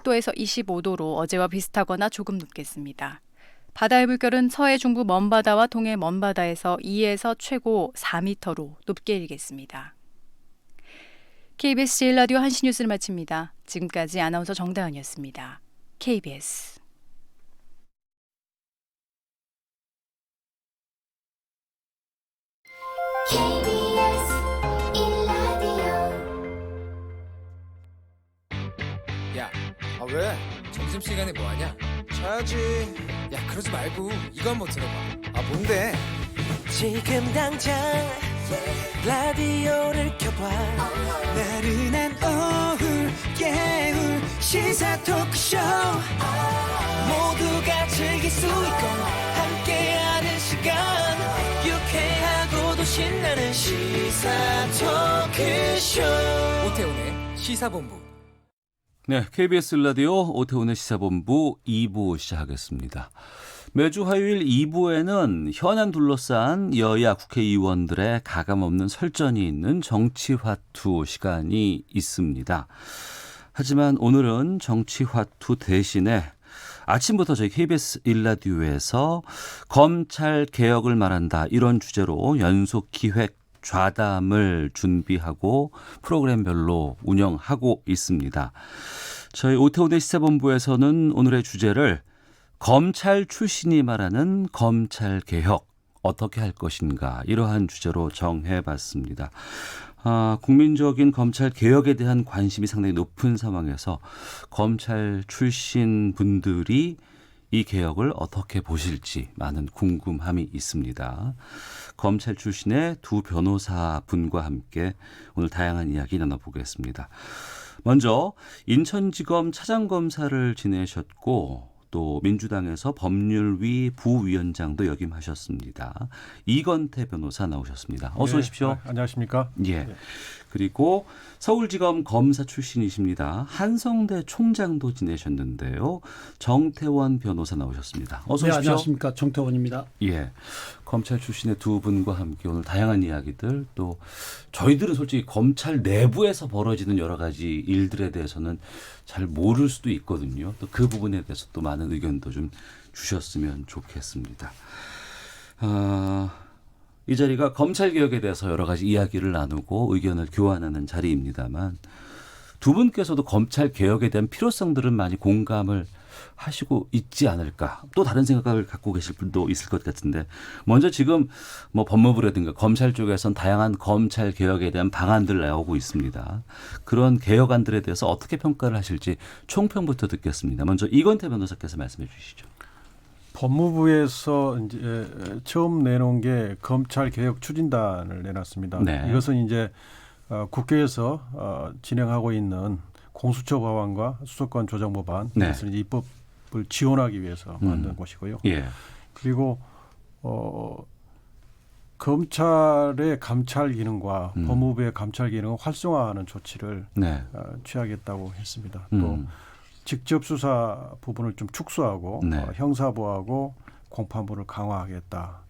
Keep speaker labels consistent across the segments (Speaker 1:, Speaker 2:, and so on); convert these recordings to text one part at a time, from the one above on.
Speaker 1: 도에서 25도로 어제와 비슷하거나 조금 높겠습니다. 바다의 물결은 서해 중부 먼바다와 동해 먼바다에서 2에서 최고 4m로 높게 일겠습니다. KBS 제1라디오 한시 뉴스를 마칩니다. 지금까지 아나운서 정다은이었습니다. KBS
Speaker 2: KBS 1라디오.
Speaker 3: 야, 왜? 점심시간에 뭐하냐?
Speaker 4: 자야지.
Speaker 3: 야, 그러지 말고 이거 한번 들어봐.
Speaker 4: 뭔데?
Speaker 5: 지금 당장 라디오를 켜봐. 나른한 오후 깨울 시사 토크쇼. 모두가 즐길 수 있고 함께하는 시간. 유쾌하고도 신나는 시사 토크쇼.
Speaker 3: 오태훈의 시사본부.
Speaker 6: 네, KBS 라디오 오태훈의 시사본부 2부 시작하겠습니다. 매주 화요일 2부에는 현안 둘러싼 여야 국회의원들의 가감없는 설전이 있는 정치화투 시간이 있습니다. 하지만 오늘은 정치화투 대신에 아침부터 저희 KBS 1라디오에서 검찰 개혁을 말한다 이런 주제로 연속 기획 좌담을 준비하고 프로그램별로 운영하고 있습니다. 저희 오태훈의 시사본부에서는 오늘의 주제를 검찰 출신이 말하는 검찰 개혁 어떻게 할 것인가 이러한 주제로 정해봤습니다. 국민적인 검찰 개혁에 대한 관심이 상당히 높은 상황에서 검찰 출신 분들이 이 개혁을 어떻게 보실지 많은 궁금함이 있습니다. 검찰 출신의 두 변호사 분과 함께 오늘 다양한 이야기 나눠보겠습니다. 먼저 인천지검 차장검사를 지내셨고 또 민주당에서 법률위 부위원장도 역임하셨습니다. 이건태 변호사 나오셨습니다. 어서 오십시오.
Speaker 7: 안녕하십니까?
Speaker 6: 예. 그리고 서울지검 검사 출신이십니다. 한성대 총장도 지내셨는데요. 정태원 변호사 나오셨습니다. 어서 오십시오.
Speaker 7: 안녕하십니까? 정태원입니다.
Speaker 6: 예. 검찰 출신의 두 분과 함께 오늘 다양한 이야기들 또 저희들은 솔직히 검찰 내부에서 벌어지는 여러 가지 일들에 대해서는 잘 모를 수도 있거든요. 또 그 부분에 대해서 또 많은 의견도 좀 주셨으면 좋겠습니다. 이 자리가 검찰개혁에 대해서 여러 가지 이야기를 나누고 의견을 교환하는 자리입니다만 두 분께서도 검찰개혁에 대한 필요성들은 많이 공감을 하시고 있지 않을까. 또 다른 생각을 갖고 계실 분도 있을 것 같은데 먼저 지금 뭐 법무부라든가 검찰 쪽에선 다양한 검찰개혁에 대한 방안들 나오고 있습니다. 그런 개혁안들에 대해서 어떻게 평가를 하실지 총평부터 듣겠습니다. 먼저 이건태 변호사께서 말씀해 주시죠.
Speaker 7: 법무부에서 이제 처음 내놓은 게 검찰 개혁 추진단을 내놨습니다.
Speaker 6: 네.
Speaker 7: 이것은 이제 국회에서 진행하고 있는 공수처 법안과 수사권 조정 법안,
Speaker 6: 네.
Speaker 7: 이것을 이제 입법을 지원하기 위해서 만든 것이고요.
Speaker 6: 예.
Speaker 7: 그리고 검찰의 감찰 기능과 법무부의 감찰 기능을 활성화하는 조치를
Speaker 6: 네.
Speaker 7: 취하겠다고 했습니다. 또 직접 수사 부분을 좀 축소하고
Speaker 6: 네.
Speaker 7: 형사부하고 공판부를 강화하겠다.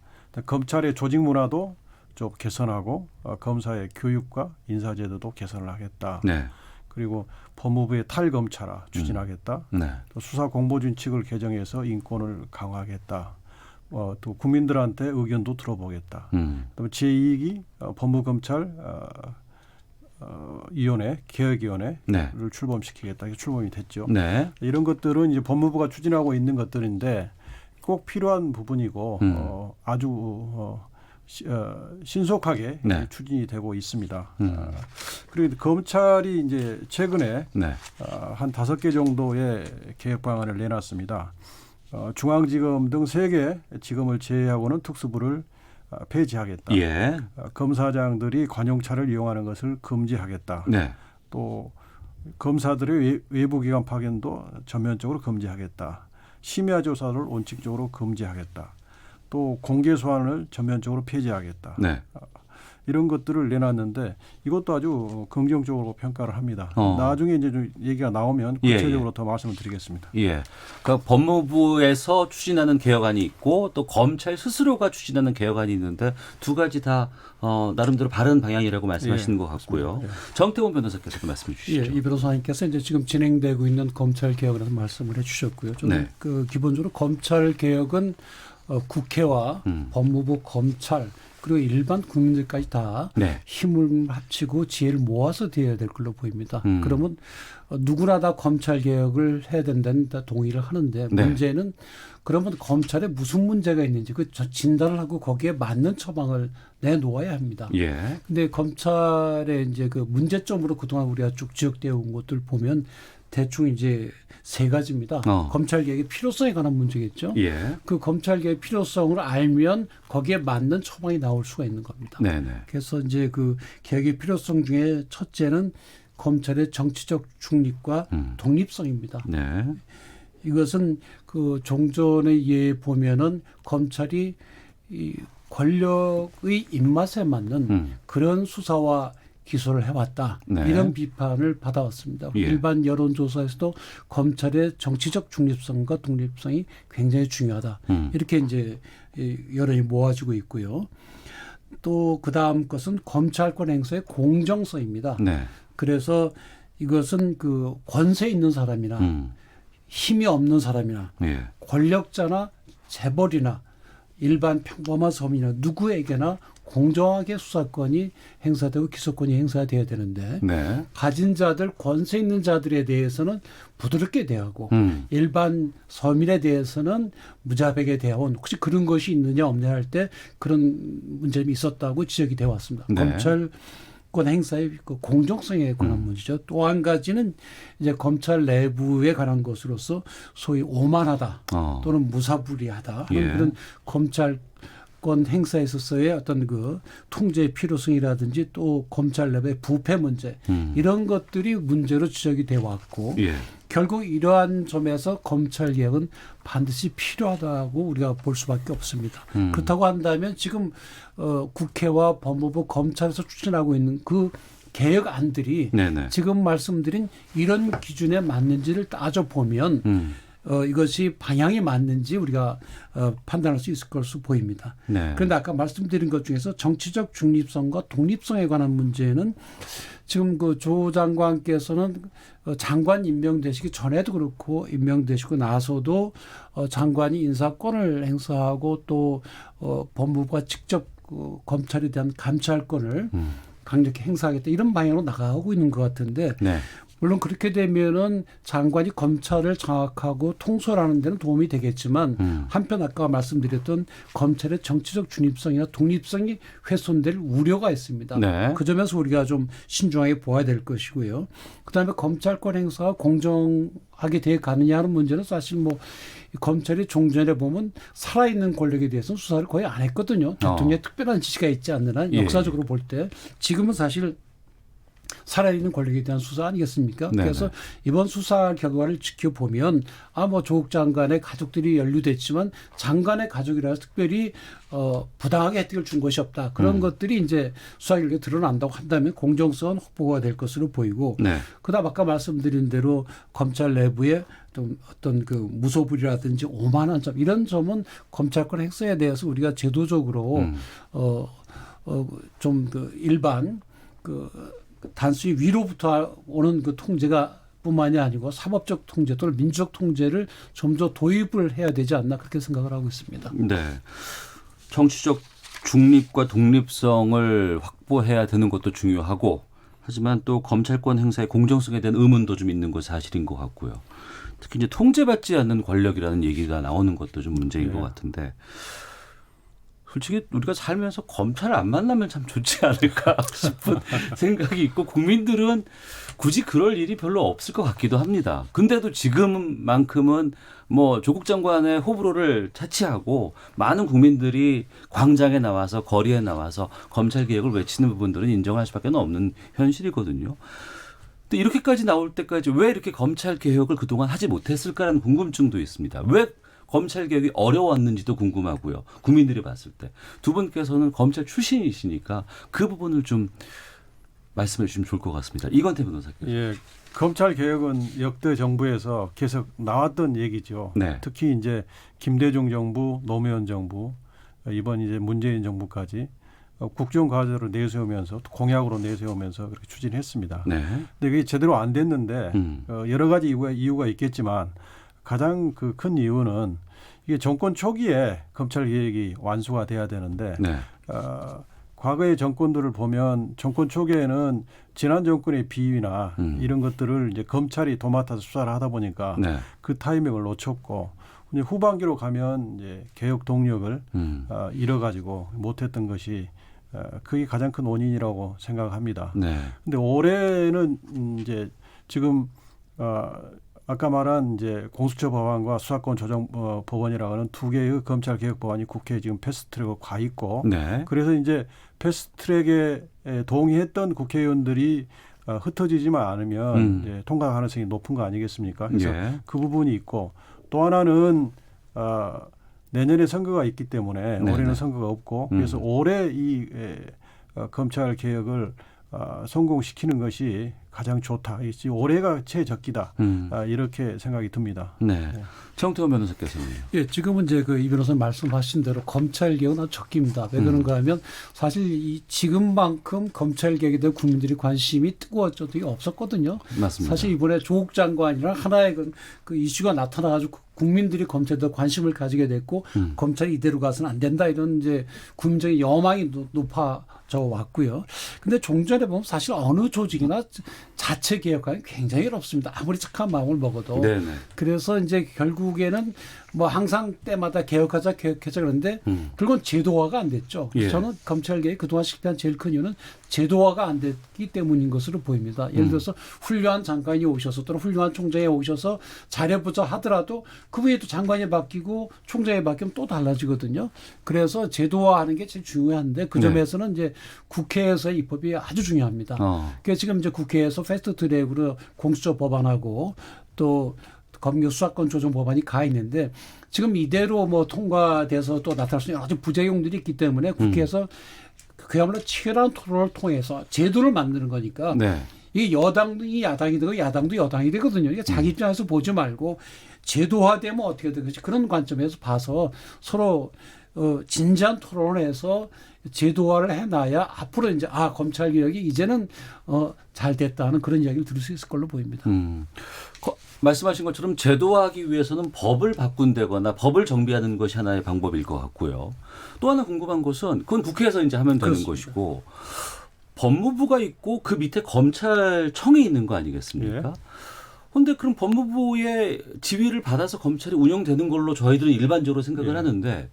Speaker 7: 검찰의 조직 문화도 좀 개선하고 검사의 교육과 인사제도도 개선을 하겠다.
Speaker 6: 네.
Speaker 7: 그리고 법무부의 탈검찰화 추진하겠다.
Speaker 6: 네.
Speaker 7: 또 수사 공보준칙을 개정해서 인권을 강화하겠다. 또 국민들한테 의견도 들어보겠다. 그다음에 제2기 법무검찰 위원회 개혁위원회를
Speaker 6: 네.
Speaker 7: 출범시키겠다. 이게 출범이 됐죠.
Speaker 6: 네.
Speaker 7: 이런 것들은 이제 법무부가 추진하고 있는 것들인데 꼭 필요한 부분이고 아주 신속하게
Speaker 6: 네.
Speaker 7: 추진이 되고 있습니다. 그리고 검찰이 이제 최근에
Speaker 6: 네.
Speaker 7: 한 5개 정도의 개혁 방안을 내놨습니다. 중앙지검 등 3개 지검을 제외하고는 특수부를 폐지하겠다.
Speaker 6: 예.
Speaker 7: 검사장들이 관용차를 이용하는 것을 금지하겠다.
Speaker 6: 네.
Speaker 7: 또 검사들의 외부기관 파견도 전면적으로 금지하겠다. 심야 조사를 원칙적으로 금지하겠다. 또 공개 소환을 전면적으로 폐지하겠다.
Speaker 6: 네.
Speaker 7: 이런 것들을 내놨는데 이것도 아주 긍정적으로 평가를 합니다.
Speaker 6: 어.
Speaker 7: 나중에 이제 좀 얘기가 나오면
Speaker 6: 예,
Speaker 7: 구체적으로 더 말씀을 드리겠습니다.
Speaker 6: 예. 그러니까 법무부에서 추진하는 개혁안이 있고 또 검찰 스스로가 추진하는 개혁안이 있는데 두 가지 다 나름대로 바른 방향이라고 말씀하시는 것 같고요. 정태원 변호사께서도 말씀해
Speaker 4: 예,
Speaker 6: 주시죠.
Speaker 4: 이 변호사님께서 이제 지금 진행되고 있는 검찰 개혁에 대해서 말씀을 해주셨고요. 저는
Speaker 6: 네.
Speaker 4: 그 기본적으로 검찰 개혁은 국회와 법무부, 검찰 그리고 일반 국민들까지 다
Speaker 6: 네.
Speaker 4: 힘을 합치고 지혜를 모아서 되어야 될 걸로 보입니다.
Speaker 6: 음.
Speaker 4: 그러면 누구나 다 검찰 개혁을 해야 된다는 다 동의를 하는데
Speaker 6: 네.
Speaker 4: 문제는 그러면 검찰에 무슨 문제가 있는지 그 진단을 하고 거기에 맞는 처방을 내놓아야 합니다.
Speaker 6: 예.
Speaker 4: 근데 검찰의 이제 그 문제점으로 그동안 우리가 쭉 지적되어 온 것들 보면 대충 이제 세 가지입니다. 검찰 개혁의 필요성에 관한 문제겠죠.
Speaker 6: 예.
Speaker 4: 그 검찰 개혁의 필요성을 알면 거기에 맞는 처방이 나올 수가 있는 겁니다.
Speaker 6: 네네.
Speaker 4: 그래서 이제 그 개혁의 필요성 중에 첫째는 검찰의 정치적 중립과 독립성입니다.
Speaker 6: 네.
Speaker 4: 이것은 그 종전의 예에 보면은 검찰이 이 권력의 입맛에 맞는 그런 수사와 기소를 해왔다.
Speaker 6: 네.
Speaker 4: 이런 비판을 받아왔습니다.
Speaker 6: 예.
Speaker 4: 일반 여론조사에서도 검찰의 정치적 중립성과 독립성이 굉장히 중요하다. 이렇게 이제 여론이 모아지고 있고요. 또 그 다음 것은 검찰권 행사의 공정성입니다.
Speaker 6: 네.
Speaker 4: 그래서 이것은 그 권세 있는 사람이나 힘이 없는 사람이나
Speaker 6: 예.
Speaker 4: 권력자나 재벌이나 일반 평범한 서민이나 누구에게나 공정하게 수사권이 행사되고 기소권이 행사돼야 되는데
Speaker 6: 네.
Speaker 4: 가진 자들 권세 있는 자들에 대해서는 부드럽게 대하고 일반 서민에 대해서는 무자백에 대하고 혹시 그런 것이 있느냐 없느냐 할 때 그런 문제점이 있었다고 지적이 되어 왔습니다.
Speaker 6: 네.
Speaker 4: 검찰권 행사의 그 공정성에 관한 문제죠. 또 한 가지는 이제 검찰 내부에 관한 것으로서 소위 오만하다 또는 무사불위하다
Speaker 6: 예.
Speaker 4: 그런 검찰권 행사에 있어서의 어떤 그 통제의 필요성이라든지 또 검찰 내부의 부패 문제 이런 것들이 문제로 지적이 되어 왔고
Speaker 6: 예.
Speaker 4: 결국 이러한 점에서 검찰 개혁은 반드시 필요하다고 우리가 볼 수밖에 없습니다. 그렇다고 한다면 지금 국회와 법무부, 검찰에서 추진하고 있는 그 개혁안들이
Speaker 6: 네네.
Speaker 4: 지금 말씀드린 이런 기준에 맞는지를 따져보면 이것이 방향이 맞는지 우리가 판단할 수 있을 것으로 보입니다.
Speaker 6: 네.
Speaker 4: 그런데 아까 말씀드린 것 중에서 정치적 중립성과 독립성에 관한 문제는 지금 그 조 장관께서는 장관 임명되시기 전에도 그렇고 임명되시고 나서도 장관이 인사권을 행사하고 또 법무부가 직접 그 검찰에 대한 감찰권을 강력히 행사하겠다 이런 방향으로 나가고 있는 것 같은데
Speaker 6: 네.
Speaker 4: 물론 그렇게 되면은 장관이 검찰을 장악하고 통솔하는 데는 도움이 되겠지만 한편 아까 말씀드렸던 검찰의 정치적 중립성이나 독립성이 훼손될 우려가 있습니다.
Speaker 6: 네.
Speaker 4: 그 점에서 우리가 좀 신중하게 보아야 될 것이고요. 그다음에 검찰권 행사가 공정하게 돼 가느냐 하는 문제는 사실 뭐 검찰이 종전에 보면 살아있는 권력에 대해서는 수사를 거의 안 했거든요. 대통령의 특별한 지시가 있지 않는 한
Speaker 6: 예.
Speaker 4: 역사적으로 볼 때 지금은 사실 살아있는 권력에 대한 수사 아니겠습니까?
Speaker 6: 네네.
Speaker 4: 그래서 이번 수사 결과를 지켜보면 뭐 조국 장관의 가족들이 연루됐지만 장관의 가족이라서 특별히 부당하게 혜택을 준 것이 없다. 그런 것들이 이제 수사 결과에 드러난다고 한다면 공정성은 확보가 될 것으로 보이고
Speaker 6: 네.
Speaker 4: 그다음 아까 말씀드린 대로 검찰 내부에 좀 어떤 그 무소불위라든지 오만한 점 이런 점은 검찰권 행사에 대해서 우리가 제도적으로 좀 그 일반 그 단순히 위로부터 오는 그 통제가 뿐만이 아니고 사법적 통제 또는 민주적 통제를 좀 더 도입을 해야 되지 않나 그렇게 생각을 하고 있습니다.
Speaker 6: 네. 정치적 중립과 독립성을 확보해야 되는 것도 중요하고 하지만 또 검찰권 행사의 공정성에 대한 의문도 좀 있는 건 사실인 것 같고요. 특히 이제 통제받지 않는 권력이라는 얘기가 나오는 것도 좀 문제인 것 같은데 솔직히 우리가 살면서 검찰을 안 만나면 참 좋지 않을까 싶은 생각이 있고 국민들은 굳이 그럴 일이 별로 없을 것 같기도 합니다. 근데도 지금만큼은 뭐 조국 장관의 호불호를 차치하고 많은 국민들이 광장에 나와서 거리에 나와서 검찰 개혁을 외치는 부분들은 인정할 수밖에 없는 현실이거든요. 또 이렇게까지 나올 때까지 왜 이렇게 검찰 개혁을 그동안 하지 못했을까라는 궁금증도 있습니다. 왜 검찰 개혁이 어려웠는지도 궁금하고요. 국민들이 봤을 때 두 분께서는 검찰 출신이시니까 그 부분을 좀 말씀해 주시면 좋을 것 같습니다. 이건태 변호사께서.
Speaker 7: 예, 검찰 개혁은 역대 정부에서 계속 나왔던 얘기죠.
Speaker 6: 네.
Speaker 7: 특히 이제 김대중 정부, 노무현 정부, 이번 이제 문재인 정부까지 국정 과제로 내세우면서 또 공약으로 내세우면서 그렇게 추진했습니다.
Speaker 6: 네.
Speaker 7: 근데 그게 제대로 안 됐는데 여러 가지 이유가 있겠지만 가장 그 큰 이유는 이게 정권 초기에 검찰 개혁이 완수가 돼야 되는데
Speaker 6: 네.
Speaker 7: 과거의 정권들을 보면 정권 초기에는 지난 정권의 비위나 이런 것들을 이제 검찰이 도맡아서 수사를 하다 보니까
Speaker 6: 네.
Speaker 7: 그 타이밍을 놓쳤고 이제 후반기로 가면 이제 개혁 동력을 잃어가지고 못했던 것이 그게 가장 큰 원인이라고 생각합니다.
Speaker 6: 네.
Speaker 7: 근데 올해는 이제 지금 아까 말한 이제 공수처 법안과 수사권 조정 법원이라고 하는 두 개의 검찰 개혁 법안이 국회에 지금 패스트트랙으로 가 있고
Speaker 6: 네.
Speaker 7: 그래서 이제 패스트트랙에 동의했던 국회의원들이 흩어지지만 않으면 이제 통과 가능성이 높은 거 아니겠습니까? 그래서
Speaker 6: 예.
Speaker 7: 그 부분이 있고 또 하나는 내년에 선거가 있기 때문에
Speaker 6: 네네.
Speaker 7: 올해는 선거가 없고 그래서 올해 이 검찰 개혁을 성공시키는 것이 가장 좋다. 올해가 최적기다. 이렇게 생각이 듭니다.
Speaker 6: 네. 정태원 변호사께서는요.
Speaker 4: 예, 지금은 이제 그 이 변호사님 말씀하신 대로 검찰 개혁은 아주 적기입니다. 왜 그런가 하면 사실 이 지금만큼 검찰 개혁에 대한 국민들이 관심이 뜨거워진 적이 없었거든요.
Speaker 6: 맞습니다.
Speaker 4: 사실 이번에 조국 장관이랑 하나의 그 이슈가 나타나가지고 국민들이 검찰에 더 관심을 가지게 됐고 검찰이 이대로 가서는 안 된다 이런 이제 국민적인 여망이 높아져 왔고요. 근데 종전에 보면 사실 어느 조직이나 자체 개혁하기 굉장히 어렵습니다. 아무리 착한 마음을 먹어도.
Speaker 6: 네네.
Speaker 4: 그래서 이제 결국에는 뭐 항상 때마다 개혁하자 그러는데 그건 제도화가 안 됐죠.
Speaker 6: 예.
Speaker 4: 저는 검찰 개혁이 그동안 실패한 제일 큰 이유는 제도화가 안 됐기 때문인 것으로 보입니다. 예를 들어서 훌륭한 장관이 오셔서 또는 훌륭한 총장이 오셔서 잘해보자 하더라도 그 후에도 장관이 바뀌고 총장이 바뀌면 또 달라지거든요. 그래서 제도화하는 게 제일 중요한데 그
Speaker 6: 네.
Speaker 4: 점에서는 이제 국회에서의 입법이 아주 중요합니다. 그래서 지금 이제 국회에서 패스트트랙으로 공수처 법안하고 또 검경 수사권 조정 법안이 가 있는데 지금 이대로 뭐 통과돼서 또 나타날 수 있는 여러 가지 부작용들이 있기 때문에 국회에서 그야말로 치열한 토론을 통해서 제도를 만드는 거니까
Speaker 6: 네.
Speaker 4: 이게 여당이 야당이 되고 야당도 여당이 되거든요. 이게 자기 입장에서 보지 말고 제도화되면 어떻게 되겠지 그런 관점에서 봐서 서로 진지한 토론을 해서 제도화를 해놔야 앞으로 이제 검찰 개혁이 이제는 잘 됐다는 그런 이야기를 들을 수 있을 걸로 보입니다.
Speaker 6: 말씀하신 것처럼 제도화하기 위해서는 법을 바꾼다거나 법을 정비하는 것이 하나의 방법일 것 같고요. 또 하나 궁금한 것은 그건 국회에서 이제 하면 되는
Speaker 4: 그렇습니다.
Speaker 6: 것이고 법무부가 있고 그 밑에 검찰청이 있는 거 아니겠습니까? 그런데 그럼 법무부의 지휘를 받아서 검찰이 운영되는 걸로 저희들은 일반적으로 생각을 하는데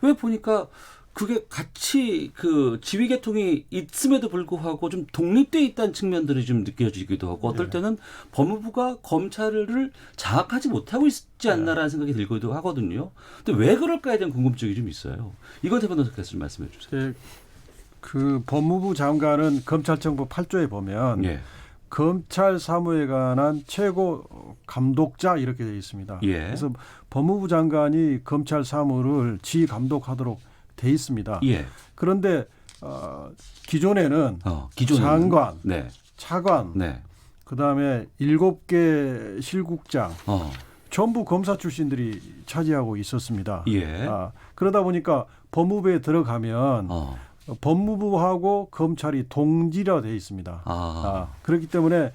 Speaker 6: 왜 보니까 그게 같이 그 지휘 계통이 있음에도 불구하고 좀 독립돼 있다는 측면들이 좀 느껴지기도 하고 어떨 때는 법무부가 검찰을 장악하지 못하고 있지 않나라는 생각이 들기도 하거든요. 근데 왜 그럴까에 대한 궁금증이 좀 있어요. 이건태 변호사께서 좀 말씀해 주세요.
Speaker 7: 그 법무부 장관은 검찰청법 8조에 보면 검찰 사무에 관한 최고 감독자 이렇게 되어 있습니다. 그래서 법무부 장관이 검찰 사무를 지휘 감독하도록 돼 있습니다. 그런데 기존에는 장관, 차관, 그다음에 7개 실국장 전부 검사 출신들이 차지하고 있었습니다. 그러다 보니까 법무부에 들어가면 법무부하고 검찰이 동지라 돼 있습니다. 그렇기 때문에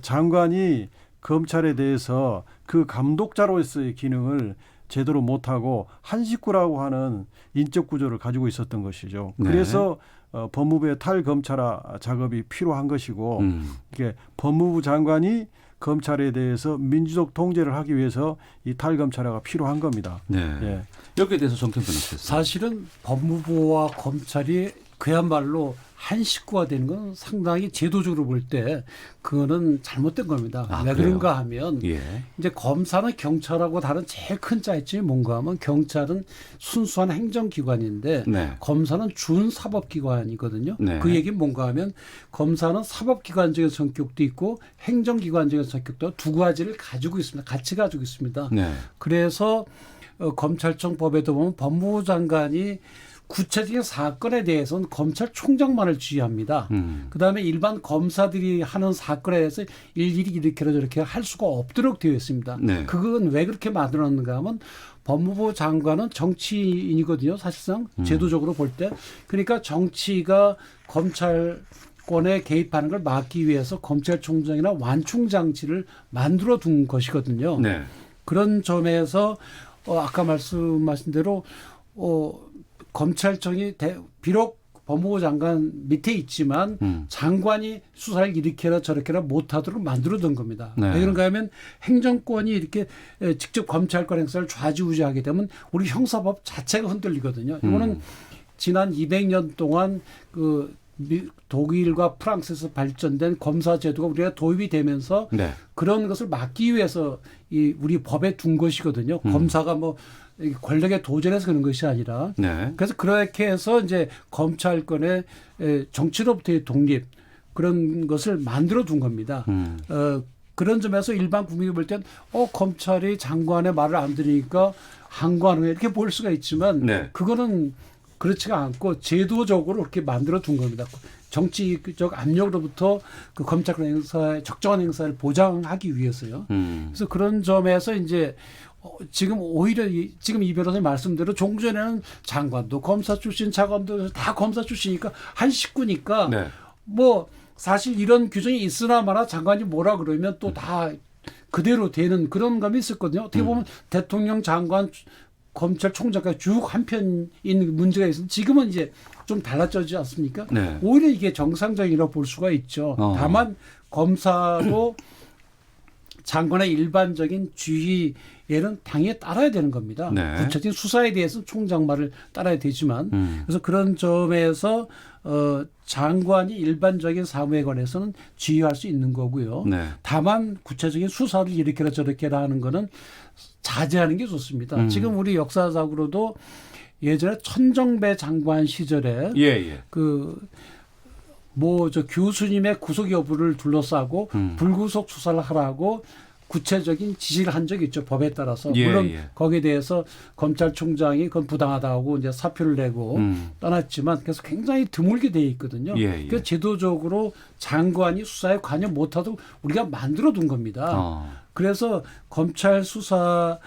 Speaker 7: 장관이 검찰에 대해서 그 감독자로서의 기능을 제대로 못하고 한 식구라고 하는 인적 구조를 가지고 있었던 것이죠. 그래서 법무부의 탈검찰화 작업이 필요한 것이고 이게 법무부 장관이 검찰에 대해서 민주적 통제를 하기 위해서 이 탈검찰화가 필요한 겁니다.
Speaker 6: 여기에 대해서 정태원 변호사께서.
Speaker 4: 사실은 법무부와 검찰이 그야말로 한 식구가 되는 건 상당히 제도적으로 볼 때 그거는 잘못된 겁니다.
Speaker 6: 아,
Speaker 4: 왜
Speaker 6: 그래요?
Speaker 4: 그런가 하면
Speaker 6: 예.
Speaker 4: 이제 검사는 경찰하고 다른 제일 큰 차이점이 뭔가 하면 경찰은 순수한 행정기관인데
Speaker 6: 네.
Speaker 4: 검사는 준사법기관이거든요.
Speaker 6: 네.
Speaker 4: 그 얘기는 뭔가 하면 검사는 사법기관적인 성격도 있고 행정기관적인 성격도 두 가지를 가지고 있습니다. 같이 가지고 있습니다.
Speaker 6: 네.
Speaker 4: 그래서 검찰청 법에도 보면 법무부 장관이 구체적인 사건에 대해서는 검찰총장만을 지휘합니다. 그다음에 일반 검사들이 하는 사건에 대해서 일일이 이렇게 저렇게 할 수가 없도록 되어 있습니다.
Speaker 6: 네.
Speaker 4: 그건 왜 그렇게 만들었는가 하면 법무부 장관은 정치인이거든요. 사실상 제도적으로 볼 때. 그러니까 정치가 검찰권에 개입하는 걸 막기 위해서 검찰총장이나 완충장치를 만들어 둔 것이거든요.
Speaker 6: 네.
Speaker 4: 그런 점에서 아까 말씀하신 대로 검찰청이 비록 법무부 장관 밑에 있지만 장관이 수사를 이렇게나 저렇게나 못하도록 만들어둔 겁니다.
Speaker 6: 네.
Speaker 4: 왜 그런가 하면 행정권이 이렇게 직접 검찰권 행사를 좌지우지하게 되면 우리 형사법 자체가 흔들리거든요. 이거는 지난 200년 동안 그 독일과 프랑스에서 발전된 검사 제도가 우리가 도입이 되면서
Speaker 6: 네.
Speaker 4: 그런 것을 막기 위해서 이 우리 법에 둔 것이거든요. 검사가 뭐 권력에 도전해서 그런 것이 아니라.
Speaker 6: 네.
Speaker 4: 그래서 그렇게 해서 이제 검찰권의 정치로부터의 독립 그런 것을 만들어 둔 겁니다. 그런 점에서 일반 국민이 볼 땐 검찰이 장관의 말을 안 들으니까 항거하는 이렇게 볼 수가 있지만
Speaker 6: 네.
Speaker 4: 그거는 그렇지가 않고 제도적으로 그렇게 만들어 둔 겁니다. 정치적 압력으로부터 그 검찰권 행사의 적정한 행사를 보장하기 위해서요. 그래서 그런 점에서 이제 지금 오히려 지금 이 변호사님 말씀대로 종전에는 장관도 검사 출신, 차관도 다 검사 출신이니까 한 식구니까
Speaker 6: 네.
Speaker 4: 뭐 사실 이런 규정이 있으나 마나 장관이 뭐라 그러면 또 다 그대로 되는 그런 감이 있었거든요. 어떻게 보면 대통령, 장관, 검찰총장까지 쭉 한편인 문제가 있어서 지금은 이제 좀 달라졌지 않습니까?
Speaker 6: 네.
Speaker 4: 오히려 이게 정상적이라고 볼 수가 있죠. 다만 검사도 장관의 일반적인 지휘에는 당연히 따라야 되는 겁니다.
Speaker 6: 네.
Speaker 4: 구체적인 수사에 대해서는 총장 말을 따라야 되지만 그래서 그런 점에서 장관이 일반적인 사무에 관해서는 지휘할 수 있는 거고요.
Speaker 6: 네.
Speaker 4: 다만 구체적인 수사를 이렇게라 저렇게라 하는 거는 자제하는 게 좋습니다. 지금 우리 역사적으로도 예전에 천정배 장관 시절에
Speaker 6: 예, 예.
Speaker 4: 저 교수님의 구속 여부를 둘러싸고 불구속 수사를 하라고 구체적인 지시를 한 적이 있죠. 법에 따라서.
Speaker 6: 예,
Speaker 4: 물론
Speaker 6: 예.
Speaker 4: 거기에 대해서 검찰총장이 그건 부당하다고 이제 사표를 내고 떠났지만 그래서 굉장히 드물게 돼 있거든요.
Speaker 6: 예, 예.
Speaker 4: 그래서 제도적으로 장관이 수사에 관여 못하도록 우리가 만들어 둔 겁니다. 그래서 검찰 수사를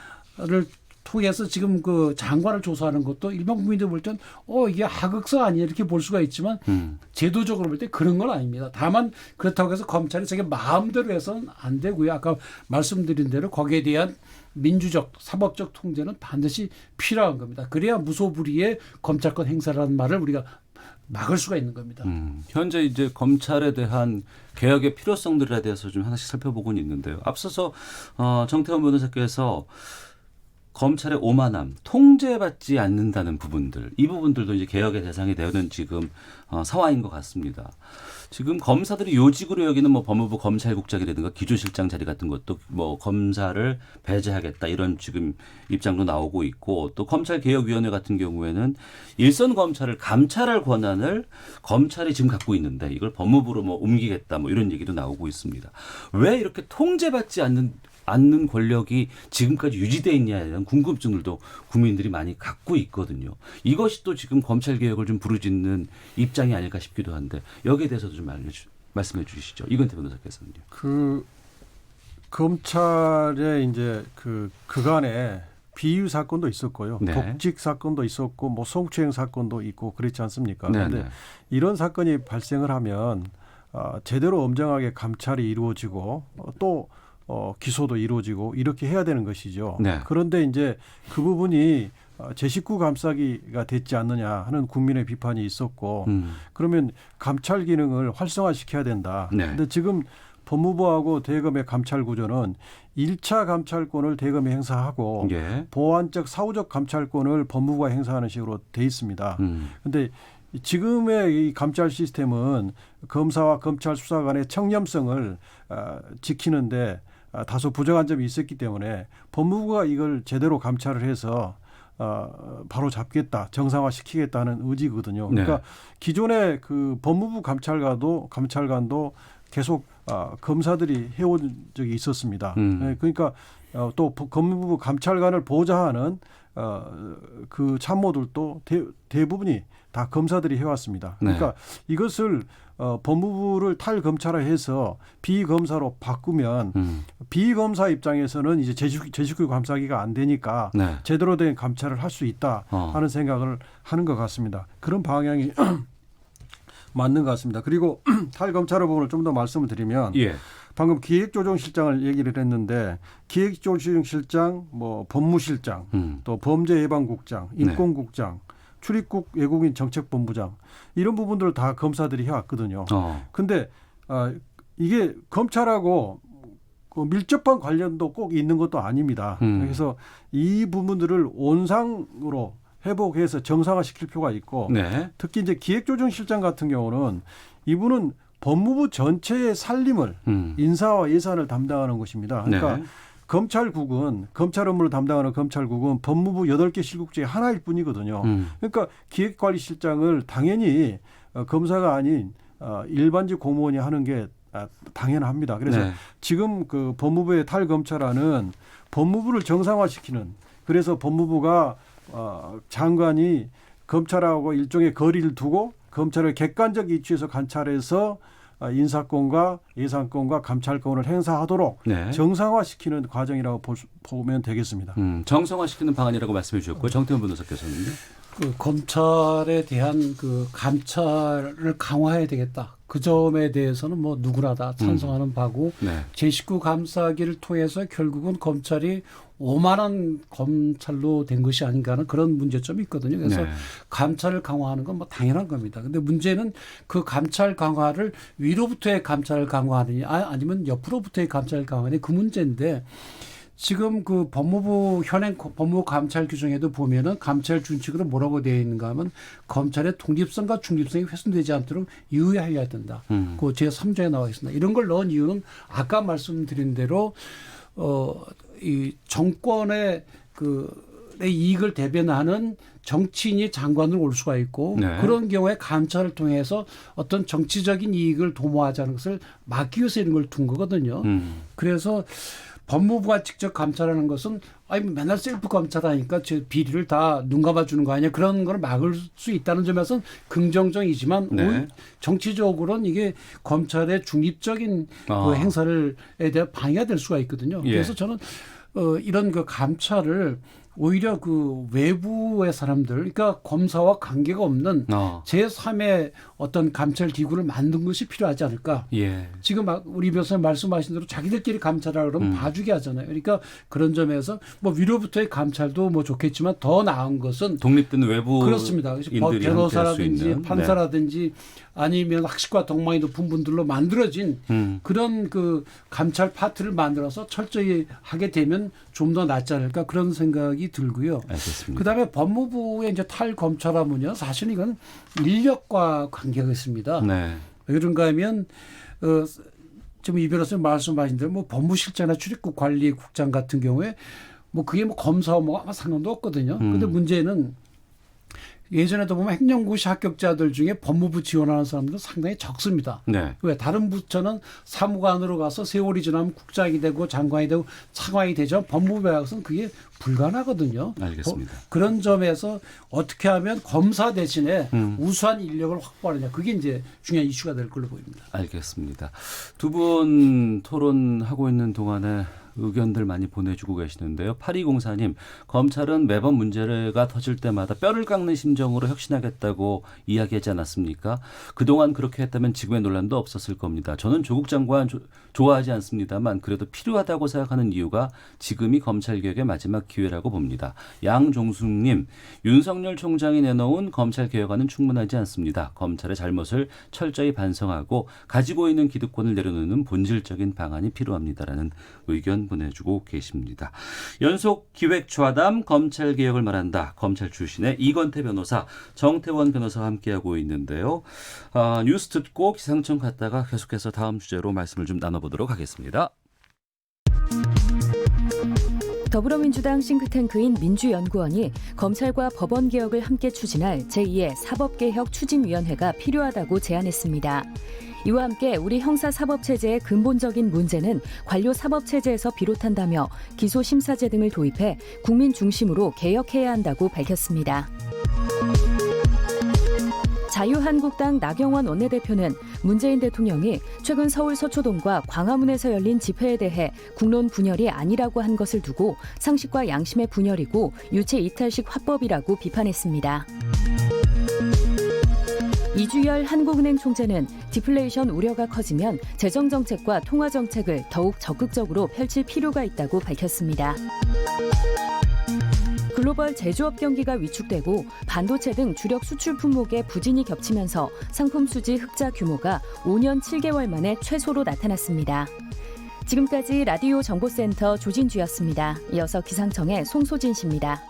Speaker 4: 통해서 지금 그 장관을 조사하는 것도 일반 국민들 볼 땐 이게 하극사 아니냐 이렇게 볼 수가 있지만 제도적으로 볼 때 그런 건 아닙니다. 다만 그렇다고 해서 검찰이 자기 마음대로 해서는 안 되고요. 아까 말씀드린 대로 거기에 대한 민주적, 사법적 통제는 반드시 필요한 겁니다. 그래야 무소불위의 검찰권 행사라는 말을 우리가 막을 수가 있는 겁니다.
Speaker 6: 현재 이제 검찰에 대한 개혁의 필요성들에 대해서 좀 하나씩 살펴보고는 있는데요. 앞서서 정태원 변호사께서 검찰의 오만함, 통제받지 않는다는 부분들, 이 부분들도 이제 개혁의 대상이 되는 지금 상황인 것 같습니다. 지금 검사들이 요직으로 여기는 뭐 법무부 검찰국장이라든가 기조실장 자리 같은 것도 뭐 검사를 배제하겠다 이런 지금 입장도 나오고 있고 또 검찰개혁위원회 같은 경우에는 일선 검찰을 감찰할 권한을 검찰이 지금 갖고 있는데 이걸 법무부로 뭐 옮기겠다 뭐 이런 얘기도 나오고 있습니다. 왜 이렇게 통제받지 않는 권력이 지금까지 유지되어 있냐에 대한 궁금증들도 국민들이 많이 갖고 있거든요. 이것이 또 지금 검찰개혁을 좀 부르짖는 입장이 아닐까 싶기도 한데 여기에 대해서도 좀 말씀해 주시죠. 이건태 변호사께서는요.
Speaker 7: 검찰의 이제 그간에 비유 사건도 있었고요.
Speaker 6: 네.
Speaker 7: 독직 사건도 있었고 뭐 성추행 사건도 있고 그렇지 않습니까?
Speaker 6: 네,
Speaker 7: 그런데
Speaker 6: 네.
Speaker 7: 이런 사건이 발생을 하면 제대로 엄정하게 감찰이 이루어지고 또 기소도 이루어지고 이렇게 해야 되는 것이죠.
Speaker 6: 네.
Speaker 7: 그런데 이제 그 부분이 제 식구 감싸기가 됐지 않느냐 하는 국민의 비판이 있었고 그러면 감찰 기능을 활성화시켜야 된다.
Speaker 6: 네.
Speaker 7: 그런데 지금 법무부하고 대검의 감찰 구조는 1차 감찰권을 대검이 행사하고
Speaker 6: 예.
Speaker 7: 보안적 사후적 감찰권을 법무부가 행사하는 식으로 돼 있습니다. 그런데 지금의 이 감찰 시스템은 검사와 검찰 수사관의 청렴성을 지키는데 다소 부족한 점이 있었기 때문에 법무부가 이걸 제대로 감찰을 해서 바로 잡겠다, 정상화시키겠다는 의지거든요. 그러니까
Speaker 6: 네.
Speaker 7: 기존의 그 법무부 감찰관도 계속 검사들이 해온 적이 있었습니다. 네, 그러니까 또 법무부 감찰관을 보좌하는 그 참모들도 대부분이 다 검사들이 해왔습니다. 그러니까 이것을 법무부를 탈검찰화해서 비검사로 바꾸면 비검사 입장에서는 이제 제식구 감사기가 안 되니까
Speaker 6: 네.
Speaker 7: 제대로 된 감찰을 할 수 있다 하는 생각을 하는 것 같습니다. 그런 방향이 맞는 것 같습니다. 그리고 탈검찰화 부분을 좀 더 말씀을 드리면
Speaker 6: 예.
Speaker 7: 방금 기획조정실장을 얘기를 했는데 기획조정실장, 뭐 법무실장, 또 범죄예방국장, 인권국장, 출입국 외국인 정책본부장 이런 부분들을 다 검사들이 해왔거든요. 근데 이게 검찰하고 그 밀접한 관련도 꼭 있는 것도 아닙니다. 그래서 이 부분들을 온상으로 회복해서 정상화시킬 필요가 있고
Speaker 6: 네.
Speaker 7: 특히 이제 기획조정실장 같은 경우는 이분은 법무부 전체의 살림을 인사와 예산을 담당하는 것입니다. 그러니까
Speaker 6: 네.
Speaker 7: 검찰국은 검찰 업무를 담당하는 검찰국은 법무부 8개 실국 중에 하나일 뿐이거든요. 그러니까 기획관리실장을 당연히 검사가 아닌 일반직 공무원이 하는 게 당연합니다. 그래서
Speaker 6: 네.
Speaker 7: 지금 그 법무부의 탈검찰화는 법무부를 정상화시키는 그래서 법무부가 장관이 검찰하고 일종의 거리를 두고 검찰을 객관적 이치에서 관찰해서 인사권과 예산권과 감찰권을 행사하도록
Speaker 6: 네.
Speaker 7: 정상화시키는 과정이라고 보면 되겠습니다.
Speaker 6: 정상화시키는 방안이라고 말씀해 주셨고 정태훈 변호사께서는요.
Speaker 4: 그 검찰에 대한 그 감찰을 강화해야 되겠다. 그 점에 대해서는 뭐 누구나 다 찬성하는 바고
Speaker 6: 네.
Speaker 4: 제19 감사기를 통해서 결국은 검찰이 오만한 검찰로 된 것이 아닌가 하는 그런 문제점이 있거든요. 그래서
Speaker 6: 네.
Speaker 4: 감찰을 강화하는 건 뭐 당연한 겁니다. 근데 문제는 그 감찰 강화를 위로부터의 감찰을 강화하느냐 아니면 옆으로부터의 감찰을 강화하느냐 그 문제인데 지금 그 법무부 현행 법무부 감찰 규정에도 보면은 감찰 준칙으로 뭐라고 되어 있는가 하면 검찰의 독립성과 중립성이 훼손되지 않도록 유의하여야 된다. 그 제3조에 나와 있습니다. 이런 걸 넣은 이유는 아까 말씀드린 대로 이 정권의 내 이익을 대변하는 정치인이 장관으로 올 수가 있고
Speaker 6: 네.
Speaker 4: 그런 경우에 감찰을 통해서 어떤 정치적인 이익을 도모하자는 것을 막기 위해서 이런 걸 둔 거거든요. 그래서 법무부가 직접 감찰하는 것은 맨날 셀프 감찰하니까 제 비리를 다 눈 감아주는 거 아니야 그런 걸 막을 수 있다는 점에서는 긍정적이지만
Speaker 6: 네.
Speaker 4: 정치적으로는 이게 검찰의 중립적인 그 행사에 대한 방해가 될 수가 있거든요.
Speaker 6: 예.
Speaker 4: 그래서 저는 이런 그 감찰을 오히려 그 외부의 사람들, 그러니까 검사와 관계가 없는 제3의 어떤 감찰 기구를 만든 것이 필요하지 않을까.
Speaker 6: 예.
Speaker 4: 지금 우리 변호사님 말씀하신 대로 자기들끼리 감찰하라 그러면 봐주게 하잖아요. 그러니까 그런 점에서 뭐 위로부터의 감찰도 뭐 좋겠지만 더 나은 것은
Speaker 6: 독립된 외부
Speaker 4: 그렇습니다. 변호사라든지 판사라든지 아니면 학식과 동망이 높은 분들로 만들어진 그런 그 감찰 파트를 만들어서 철저히 하게 되면 좀 더 낫지 않을까 그런 생각이 들고요.
Speaker 6: 알겠습니다.
Speaker 4: 그다음에 법무부의 이제 탈검찰화문요. 사실 이건 인력과 관계가 있습니다.
Speaker 6: 네.
Speaker 4: 왜 그런가 하면 지금 이 변호사님 말씀하신 대로 뭐 법무실장이나 출입국 관리국장 같은 경우에 뭐 그게 뭐 검사와 뭐 아마 상관도 없거든요. 근데 문제는 예전에도 보면 행정고시 합격자들 중에 법무부 지원하는 사람들은 상당히 적습니다.
Speaker 6: 네.
Speaker 4: 왜? 다른 부처는 사무관으로 가서 세월이 지나면 국장이 되고 장관이 되고 차관이 되죠. 법무부에 가서는 그게 불가능하거든요.
Speaker 6: 알겠습니다.
Speaker 4: 그런 점에서 어떻게 하면 검사 대신에 우수한 인력을 확보하느냐. 그게 이제 중요한 이슈가 될 걸로 보입니다.
Speaker 6: 알겠습니다. 두 분 토론하고 있는 동안에 의견들 많이 보내주고 계시는데요. 8204님, 검찰은 매번 문제가 터질 때마다 뼈를 깎는 심정으로 혁신하겠다고 이야기하지 않았습니까? 그동안 그렇게 했다면 지금의 논란도 없었을 겁니다. 저는 조국 장관 좋아하지 않습니다만 그래도 필요하다고 생각하는 이유가 지금이 검찰개혁의 마지막 기회라고 봅니다. 양종숙님, 윤석열 총장이 내놓은 검찰개혁안은 충분하지 않습니다. 검찰의 잘못을 철저히 반성하고 가지고 있는 기득권을 내려놓는 본질적인 방안이 필요합니다라는 의견 문자로는 보내주고 계십니다. 연속 기획좌담 검찰개혁을 말한다. 검찰 출신의 이건태 변호사, 정태원 변호사와 함께하고 있는데요. 뉴스 듣고 기상청 갔다가 계속해서 다음 주제로 말씀을 좀 나눠보도록 하겠습니다.
Speaker 8: 더불어민주당 싱크탱크인 민주연구원이 검찰과 법원 개혁을 함께 추진할 제2의 사법개혁 추진위원회가 필요하다고 제안했습니다. 이와 함께 우리 형사사법체제의 근본적인 문제는 관료사법체제에서 비롯한다며 기소심사제 등을 도입해 국민 중심으로 개혁해야 한다고 밝혔습니다. 자유한국당 나경원 원내대표는 문재인 대통령이 최근 서울 서초동과 광화문에서 열린 집회에 대해 국론 분열이 아니라고 한 것을 두고 상식과 양심의 분열이고 유체 이탈식 화법이라고 비판했습니다. 이주열 한국은행 총재는 디플레이션 우려가 커지면 재정정책과 통화정책을 더욱 적극적으로 펼칠 필요가 있다고 밝혔습니다. 글로벌 제조업 경기가 위축되고 반도체 등 주력 수출 품목에 부진이 겹치면서 상품 수지 흑자 규모가 5년 7개월 만에 최소로 나타났습니다. 지금까지 라디오 정보센터 조진주였습니다. 이어서 기상청의 송소진 씨입니다.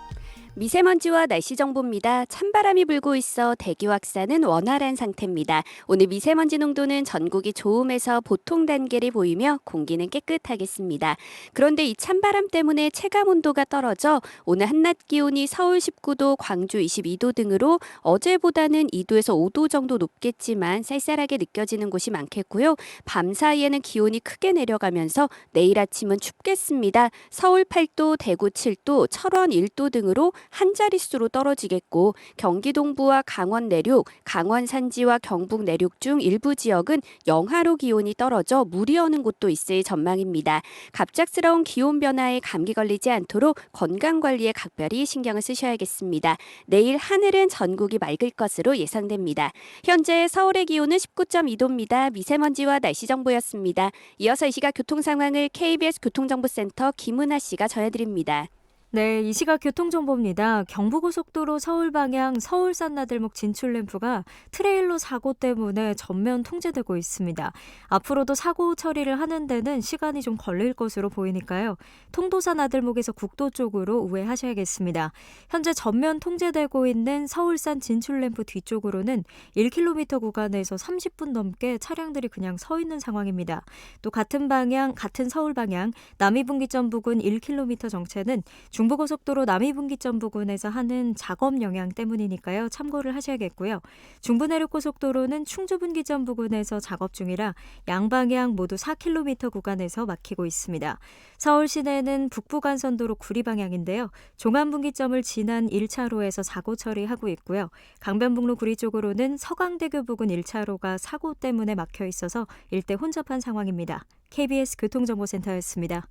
Speaker 9: 미세먼지와 날씨 정보입니다. 찬바람이 불고 있어 대기 확산은 원활한 상태입니다. 오늘 미세먼지 농도는 전국이 좋음에서 보통 단계를 보이며 공기는 깨끗하겠습니다. 그런데 이 찬바람 때문에 체감 온도가 떨어져 오늘 한낮 기온이 서울 19도, 광주 22도 등으로 어제보다는 2도에서 5도 정도 높겠지만 쌀쌀하게 느껴지는 곳이 많겠고요. 밤 사이에는 기온이 크게 내려가면서 내일 아침은 춥겠습니다. 서울 8도, 대구 7도, 철원 1도 등으로 한 자릿수로 떨어지겠고 경기 동부와 강원 내륙, 강원 산지와 경북 내륙 중 일부 지역은 영하로 기온이 떨어져 물이 오는 곳도 있을 전망입니다. 갑작스러운 기온 변화에 감기 걸리지 않도록 건강관리에 각별히 신경을 쓰셔야겠습니다. 내일 하늘은 전국이 맑을 것으로 예상됩니다. 현재 서울의 기온은 19.2도입니다. 미세먼지와 날씨 정보였습니다. 이어서 이 시각 교통 상황을 KBS 교통정보센터 김은아 씨가 전해드립니다.
Speaker 10: 네, 이 시각 교통정보입니다. 경부고속도로 서울 방향 서울산 나들목 진출램프가 트레일러 사고 때문에 전면 통제되고 있습니다. 앞으로도 사고 처리를 하는 데는 시간이 좀 걸릴 것으로 보이니까요. 통도산 나들목에서 국도 쪽으로 우회하셔야겠습니다. 현재 전면 통제되고 있는 서울산 진출램프 뒤쪽으로는 1km 구간에서 30분 넘게 차량들이 그냥 서 있는 상황입니다. 또 같은 방향, 같은 서울 방향 남이분기점 부근 1km 정체는 중부고속도로 남이분기점 부근에서 하는 작업 영향 때문이니까요. 참고를 하셔야겠고요. 중부내륙고속도로는 충주분기점 부근에서 작업 중이라 양방향 모두 4km 구간에서 막히고 있습니다. 서울 시내는 북부간선도로 구리 방향인데요. 종안분기점을 지난 1차로에서 사고 처리하고 있고요. 강변북로 구리 쪽으로는 서강대교 부근 1차로가 사고 때문에 막혀 있어서 일대 혼잡한 상황입니다. KBS 교통정보센터였습니다.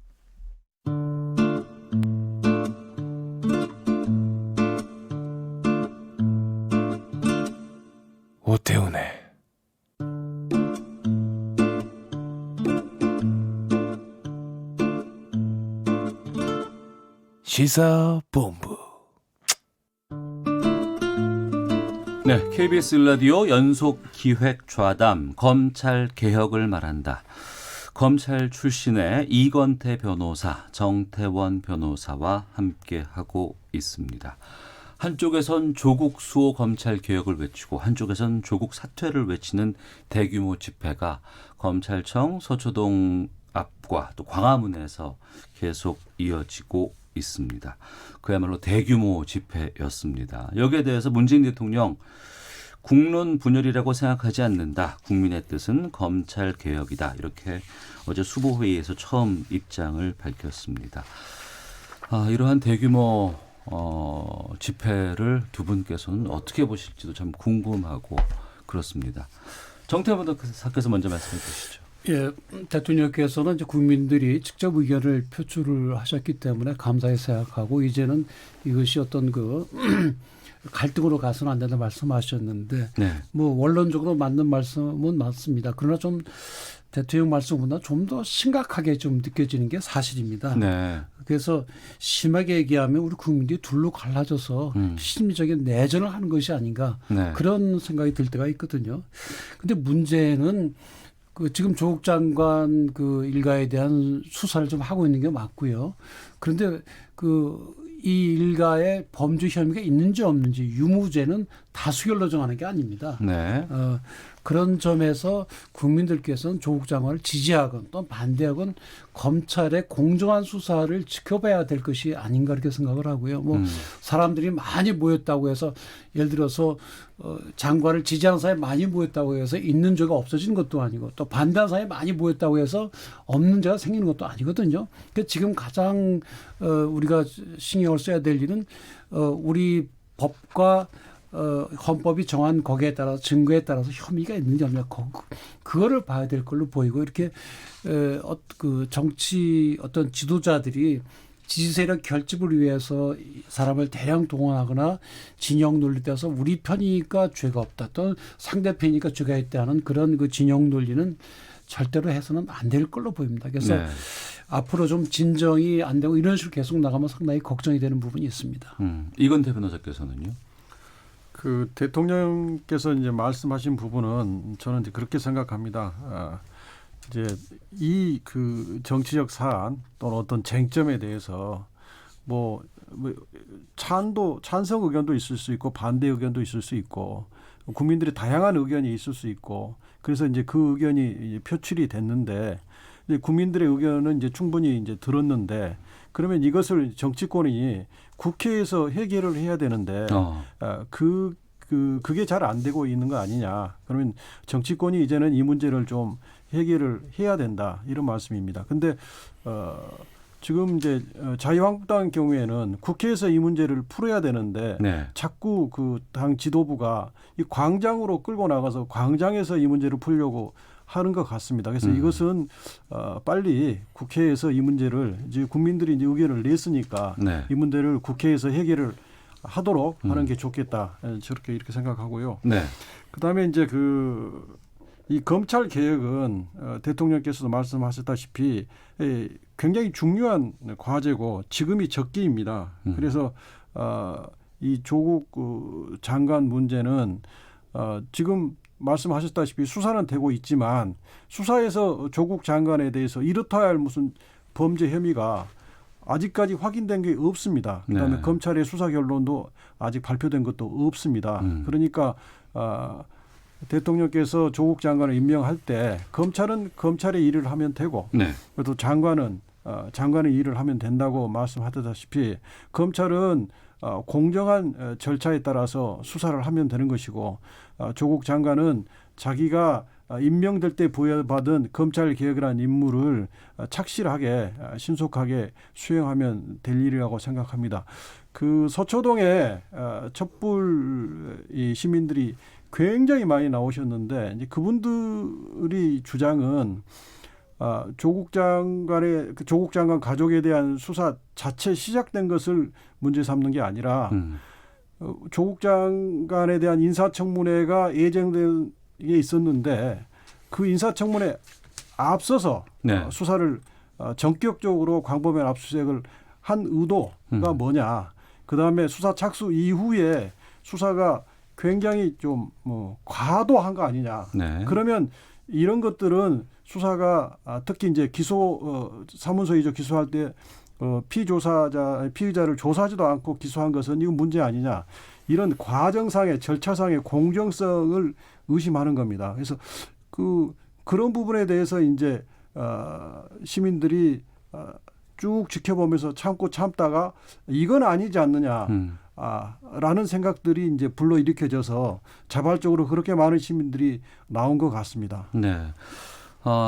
Speaker 3: 오태훈의 시사본부.
Speaker 6: 네, KBS 라디오 연속 기획좌담 검찰 개혁을 말한다. 검찰 출신의 이건태 변호사, 정태원 변호사와 함께하고 있습니다. 한쪽에선 조국 수호 검찰 개혁을 외치고 한쪽에선 조국 사퇴를 외치는 대규모 집회가 검찰청 서초동 앞과 또 광화문에서 계속 이어지고 있습니다. 그야말로 대규모 집회였습니다. 여기에 대해서 문재인 대통령 국론 분열이라고 생각하지 않는다. 국민의 뜻은 검찰 개혁이다. 이렇게 어제 수보회의에서 처음 입장을 밝혔습니다. 이러한 대규모 집회를 두 분께서는 어떻게 보실지도 참 궁금하고 그렇습니다. 정태원 변호사께서 먼저 말씀해 주시죠.
Speaker 4: 예, 대통령께서는 이제 국민들이 직접 의견을 표출을 하셨기 때문에 감사히 생각하고 이제는 이것이 어떤 갈등으로 가서는 안 된다 말씀하셨는데
Speaker 6: 네.
Speaker 4: 뭐 원론적으로 맞는 말씀은 맞습니다. 그러나 좀 대통령 말씀보다 좀 더 심각하게 좀 느껴지는 게 사실입니다.
Speaker 6: 네.
Speaker 4: 그래서 심하게 얘기하면 우리 국민들이 둘로 갈라져서 심리적인 내전을 하는 것이 아닌가
Speaker 6: 네.
Speaker 4: 그런 생각이 들 때가 있거든요. 근데 문제는 그 지금 조국 장관 그 일가에 대한 수사를 좀 하고 있는 게 맞고요. 그런데 이 일가에 범죄 혐의가 있는지 없는지 유무죄는 다수결로 정하는 게 아닙니다.
Speaker 6: 네.
Speaker 4: 그런 점에서 국민들께서는 조국 장관을 지지하건 또 반대하건 검찰의 공정한 수사를 지켜봐야 될 것이 아닌가 이렇게 생각을 하고요. 뭐 사람들이 많이 모였다고 해서 예를 들어서 장관을 지지하는 사람이 많이 모였다고 해서 있는 죄가 없어지는 것도 아니고 또 반대하는 사람이 많이 모였다고 해서 없는 죄가 생기는 것도 아니거든요. 그러니까 지금 가장 우리가 신경을 써야 될 일은 우리 법과 헌법이 정한 거기에 따라서 증거에 따라서 혐의가 있는지 없느냐 그거를 봐야 될 걸로 보이고 이렇게 그 정치 어떤 지도자들이 지지 세력 결집을 위해서 사람을 대량 동원하거나 진영 논리에 따라서 우리 편이니까 죄가 없다 또는 상대편이니까 죄가 있다 하는 그런 그 진영 논리는 절대로 해서는 안 될 걸로 보입니다. 그래서
Speaker 6: 네.
Speaker 4: 앞으로 좀 진정이 안 되고 이런 식으로 계속 나가면 상당히 걱정이 되는 부분이 있습니다.
Speaker 6: 이건태 변호사께서는요?
Speaker 7: 그 대통령께서 이제 말씀하신 부분은 저는 이제 그렇게 생각합니다. 이제 이 그 정치적 사안 또는 어떤 쟁점에 대해서 뭐 찬성 의견도 있을 수 있고 반대 의견도 있을 수 있고 국민들의 다양한 의견이 있을 수 있고 그래서 이제 그 의견이 이제 표출이 됐는데 이제 국민들의 의견은 이제 충분히 이제 들었는데 그러면 이것을 정치권이 국회에서 해결을 해야 되는데 그게 잘 안 되고 있는 거 아니냐. 그러면 정치권이 이제는 이 문제를 좀 해결을 해야 된다. 이런 말씀입니다. 근데 지금 이제 자유한국당 경우에는 국회에서 이 문제를 풀어야 되는데
Speaker 6: 네.
Speaker 7: 자꾸 그 당 지도부가 이 광장으로 끌고 나가서 광장에서 이 문제를 풀려고 하는 것 같습니다. 그래서 이것은 빨리 국회에서 이 문제를 이제 국민들이 이제 의견을 냈으니까
Speaker 6: 네.
Speaker 7: 이 문제를 국회에서 해결을 하도록 하는 게 좋겠다. 저렇게 이렇게 생각하고요.
Speaker 6: 네.
Speaker 7: 그다음에 이제 이 검찰 개혁은 대통령께서도 말씀하셨다시피 굉장히 중요한 과제고 지금이 적기입니다. 그래서 이 조국 장관 문제는 지금 말씀하셨다시피 수사는 되고 있지만 수사에서 조국 장관에 대해서 이렇다 할 무슨 범죄 혐의가 아직까지 확인된 게 없습니다. 그다음에
Speaker 6: 네.
Speaker 7: 검찰의 수사 결론도 아직 발표된 것도 없습니다. 그러니까 대통령께서 조국 장관을 임명할 때 검찰은 검찰의 일을 하면 되고
Speaker 6: 네.
Speaker 7: 또 장관은 장관의 일을 하면 된다고 말씀하셨다시피 검찰은 공정한 절차에 따라서 수사를 하면 되는 것이고 조국 장관은 자기가 임명될 때 부여받은 검찰 개혁이라는 임무를 착실하게 신속하게 수행하면 될 일이라고 생각합니다. 그 서초동에 촛불 이 시민들이 굉장히 많이 나오셨는데 이제 그분들이 주장은 조국 장관 가족에 대한 수사 자체 시작된 것을 문제 삼는 게 아니라 조국 장관에 대한 인사청문회가 예정된 게 있었는데 그 인사청문회 앞서서
Speaker 6: 네.
Speaker 7: 수사를 전격적으로 광범위한 압수수색을 한 의도가 뭐냐. 그다음에 수사 착수 이후에 수사가 굉장히 좀 과도한 거 아니냐.
Speaker 6: 네.
Speaker 7: 그러면 이런 것들은 수사가 특히 이제 사문서이죠. 기소할 때 피의자를 조사하지도 않고 기소한 것은 이건 문제 아니냐. 이런 과정상의 절차상의 공정성을 의심하는 겁니다. 그래서 그런 부분에 대해서 이제 시민들이 쭉 지켜보면서 참다가 이건 아니지 않느냐. 라는 생각들이 이제 불러일으켜져서 자발적으로 그렇게 많은 시민들이 나온 것 같습니다.
Speaker 6: 네.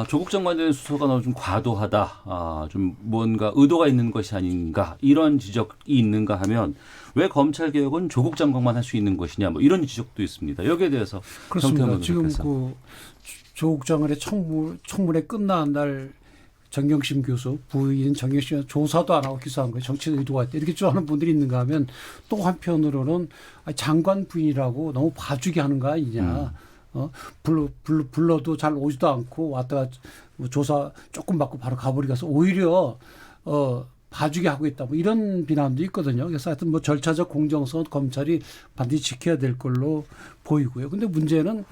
Speaker 6: 조국 장관에 대한 수사가 너무 좀 과도하다. 좀 뭔가 의도가 있는 것이 아닌가 이런 지적이 있는가 하면 왜 검찰 개혁은 조국 장관만 할 수 있는 것이냐 뭐 이런 지적도 있습니다. 여기에 대해서
Speaker 4: 그렇습니다. 지금 조국 장관의 청문회 끝난 날 정경심 교수 부인 정경심 조사도 안 하고 기소한 거예요. 정치 의도가 있다. 이렇게 주장하는 분들이 있는가 하면 또 한편으로는 장관 부인이라고 너무 봐주게 하는 거 아니냐. 불러도 잘 오지도 않고 왔다가 조사 조금 받고 바로 가버리가서 오히려 봐주게 하고 있다. 뭐 이런 비난도 있거든요. 그래서 하여튼 뭐 절차적 공정성 검찰이 반드시 지켜야 될 걸로 보이고요. 근데 문제는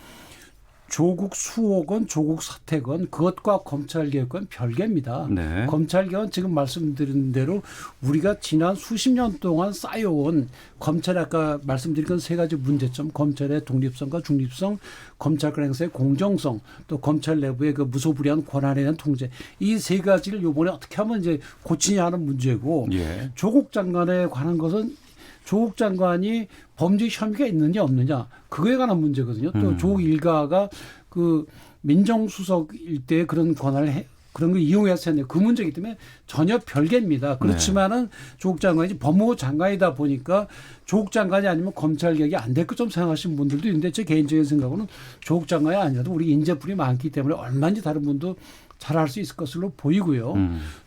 Speaker 4: 조국 수호건 조국 사퇴건 그것과 검찰개혁은 별개입니다.
Speaker 6: 네.
Speaker 4: 검찰개혁은 지금 말씀드린 대로 우리가 지난 수십 년 동안 쌓여온 검찰 아까 말씀드린 건 세 가지 문제점 검찰의 독립성과 중립성 검찰권 행사의 공정성 또 검찰 내부의 그 무소불위한 권한에 대한 통제 이 세 가지를 이번에 어떻게 하면 이제 고치냐 하는 문제고
Speaker 6: 예.
Speaker 4: 조국 장관에 관한 것은 조국 장관이 범죄 혐의가 있느냐 없느냐 그거에 관한 문제거든요. 또 조국 일가가 그 민정수석일 때 그런 권한을 그런 걸 이용해서 했는데 그 문제이기 때문에 전혀 별개입니다. 그렇지만은 조국 장관이 법무부 장관이다 보니까 조국 장관이 아니면 검찰 개혁이 안 될 것 좀 생각하시는 분들도 있는데 제 개인적인 생각으는 조국 장관이 아니라도 우리 인재풀이 많기 때문에 얼마든지 다른 분도 잘할 수 있을 것으로 보이고요.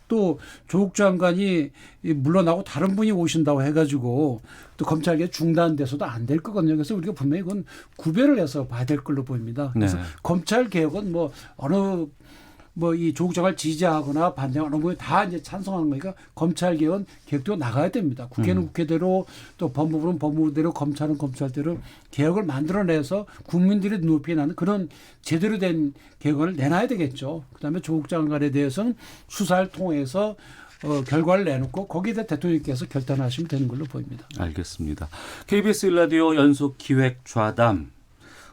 Speaker 4: 또 조국 장관이 물러나고 다른 분이 오신다고 해가지고 또 검찰개혁 중단돼서도 안 될 거거든요. 그래서 우리가 분명히 그건 구별을 해서 봐야 될 걸로 보입니다. 그래서
Speaker 6: 네.
Speaker 4: 검찰개혁은 뭐 어느 뭐 이 조국 장관을 지지하거나 반대하거나 어느 분이 다 이제 찬성하는 거니까 검찰개혁은 개혁도 나가야 됩니다. 국회는 국회대로 또 법무부는 법무부대로 검찰은 검찰대로 개혁을 만들어내서 국민들의 눈높이에 나는 그런 제대로 된 개혁을 내놔야 되겠죠. 그다음에 조국 장관에 대해서는 수사를 통해서 결과를 내놓고 거기에 대해 대통령께서 결단하시면 되는 걸로 보입니다.
Speaker 6: 알겠습니다. KBS 1라디오 연속 기획 좌담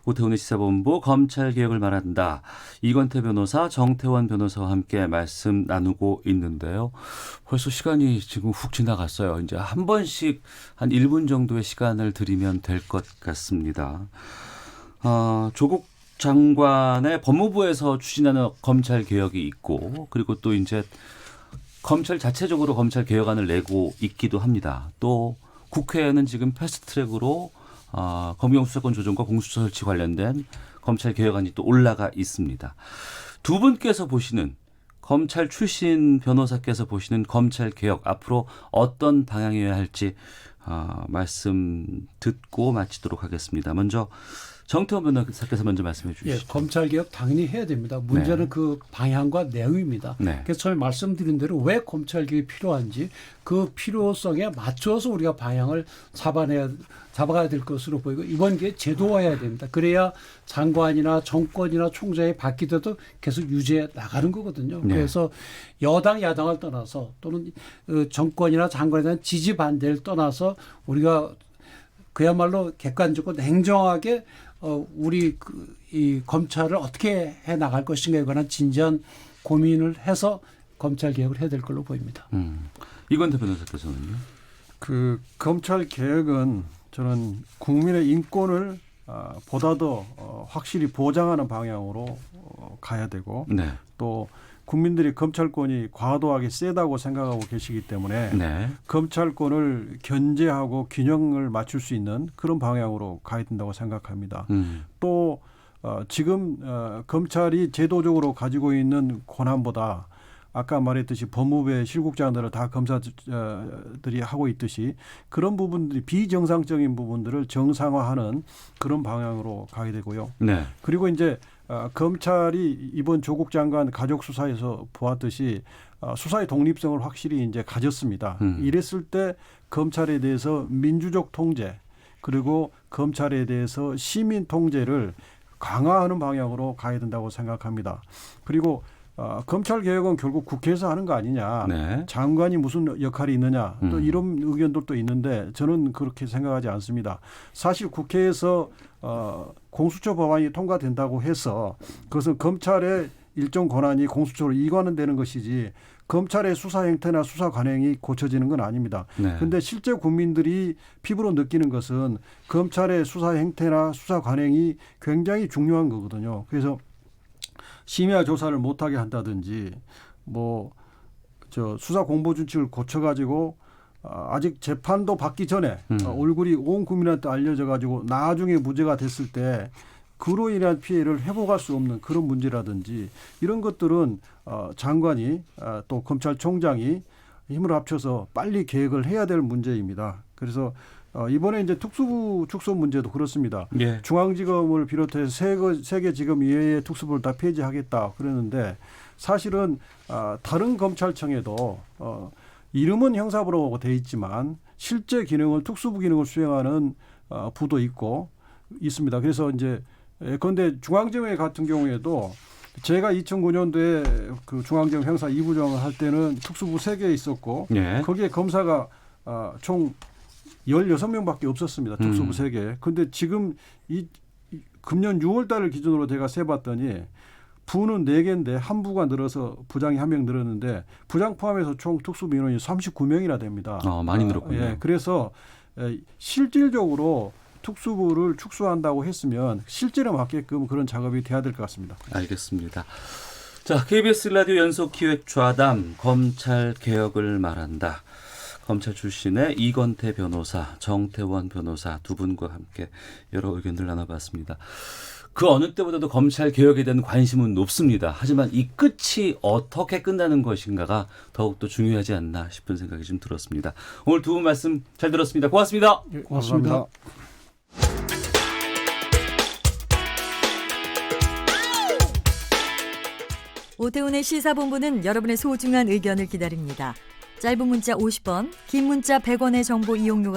Speaker 6: 오태훈의 시사본부 검찰개혁을 말한다. 이건태 변호사, 정태원 변호사와 함께 말씀 나누고 있는데요. 벌써 시간이 지금 훅 지나갔어요. 이제 한 번씩 한 1분 정도의 시간을 드리면 될 것 같습니다. 조국 장관의 법무부에서 추진하는 검찰개혁이 있고 그리고 또 이제 검찰 자체적으로 검찰개혁안을 내고 있기도 합니다. 또 국회에는 지금 패스트트랙으로 검경 수사권 조정과 공수처 설치 관련된 검찰 개혁안이 또 올라가 있습니다. 두 분께서 보시는 검찰 출신 변호사께서 보시는 검찰 개혁 앞으로 어떤 방향이어야 할지 말씀 듣고 마치도록 하겠습니다. 먼저 정태원 변호사께서 먼저 말씀해 주시죠.
Speaker 4: 예, 검찰개혁 당연히 해야 됩니다. 문제는
Speaker 6: 네.
Speaker 4: 그 방향과 내용입니다.
Speaker 6: 네.
Speaker 4: 그래서 처음에 말씀드린 대로 왜 검찰개혁이 필요한지 그 필요성에 맞춰서 우리가 방향을 잡아가야 될 것으로 보이고 이번 기회에 제도화해야 됩니다. 그래야 장관이나 정권이나 총장이 바뀌더라도 계속 유지해 나가는 거거든요.
Speaker 6: 네.
Speaker 4: 그래서 여당 야당을 떠나서 또는 정권이나 장관에 대한 지지 반대를 떠나서 우리가 그야말로 객관적으로 냉정하게 우리 이 검찰을 어떻게 해 나갈 것인가에 관한 진지한 고민을 해서 검찰 개혁을 해야 될 걸로 보입니다.
Speaker 6: 이건태 변호사께서는요?
Speaker 7: 그 검찰 개혁은 저는 국민의 인권을 보다 더 확실히 보장하는 방향으로 가야 되고
Speaker 6: 네.
Speaker 7: 또 국민들이 검찰권이 과도하게 세다고 생각하고 계시기 때문에
Speaker 6: 네.
Speaker 7: 검찰권을 견제하고 균형을 맞출 수 있는 그런 방향으로 가야 된다고 생각합니다. 또 지금 검찰이 제도적으로 가지고 있는 권한보다 아까 말했듯이 법무부의 실국장들을 다 검사들이 하고 있듯이 그런 부분들이 비정상적인 부분들을 정상화하는 그런 방향으로 가야 되고요.
Speaker 6: 네.
Speaker 7: 그리고 이제 검찰이 이번 조국 장관 가족 수사에서 보았듯이 수사의 독립성을 확실히 이제 가졌습니다. 이랬을 때 검찰에 대해서 민주적 통제 그리고 검찰에 대해서 시민 통제를 강화하는 방향으로 가야 된다고 생각합니다. 그리고 검찰 개혁은 결국 국회에서 하는 거 아니냐.
Speaker 6: 네.
Speaker 7: 장관이 무슨 역할이 있느냐. 또 이런 의견들도 있는데 저는 그렇게 생각하지 않습니다. 사실 국회에서 공수처 법안이 통과된다고 해서 그것은 검찰의 일정 권한이 공수처로 이관되는 것이지 검찰의 수사 행태나 수사 관행이 고쳐지는 건 아닙니다. 그런데 실제 국민들이 피부로 느끼는 것은 검찰의 수사 행태나 수사 관행이 굉장히 중요한 거거든요. 그래서 심야 조사를 못하게 한다든지 수사 공보 준칙을 고쳐가지고 아직 재판도 받기 전에 얼굴이 온 국민한테 알려져 가지고 나중에 무죄가 됐을 때 그로 인한 피해를 회복할 수 없는 그런 문제라든지 이런 것들은 장관이 또 검찰총장이 힘을 합쳐서 빨리 계획을 해야 될 문제입니다. 그래서 이번에 이제 특수부 축소 문제도 그렇습니다.
Speaker 6: 예.
Speaker 7: 중앙지검을 비롯해서 세 개 지검 이외의 특수부를 다 폐지하겠다 그러는데 사실은 다른 검찰청에도 이름은 형사부라고 돼 있지만 실제 기능을 특수부 기능을 수행하는 부도 있습니다. 그래서 이제 그런데 중앙지검회 같은 경우에도 제가 2009년도에 그 중앙지검 형사 2부장을 할 때는 특수부 3개 있었고
Speaker 6: 예.
Speaker 7: 거기에 검사가 총 16명밖에 없었습니다. 특수부 3개. 근데 지금 금년 6월 달을 기준으로 제가 세봤더니 부는 4개인데 한 부가 늘어서 부장이 1명 늘었는데 부장 포함해서 총 특수부 인원이 39명이나 됩니다.
Speaker 6: 많이 늘었군요.
Speaker 7: 예, 그래서 실질적으로 특수부를 축소한다고 했으면 실제로 맞게끔 그런 작업이 돼야 될 것 같습니다.
Speaker 6: 알겠습니다. 자, KBS 라디오 연속기획 좌담 검찰 개혁을 말한다. 검찰 출신의 이건태 변호사, 정태원 변호사 두 분과 함께 여러 의견들 나눠봤습니다. 그 어느 때보다도 검찰 개혁에 대한 관심은 높습니다. 하지만 이 끝이 어떻게 끝나는 것인가가 더욱더 중요하지 않나 싶은 생각이 좀 들었습니다. 오늘 두 분 말씀 잘 들었습니다. 고맙습니다.
Speaker 4: 고맙습니다.
Speaker 11: 오태훈의 시사본부는 여러분의 소중한 의견을 기다립니다. 짧은 문자 50원, 긴 문자 100원의 정보 이용료가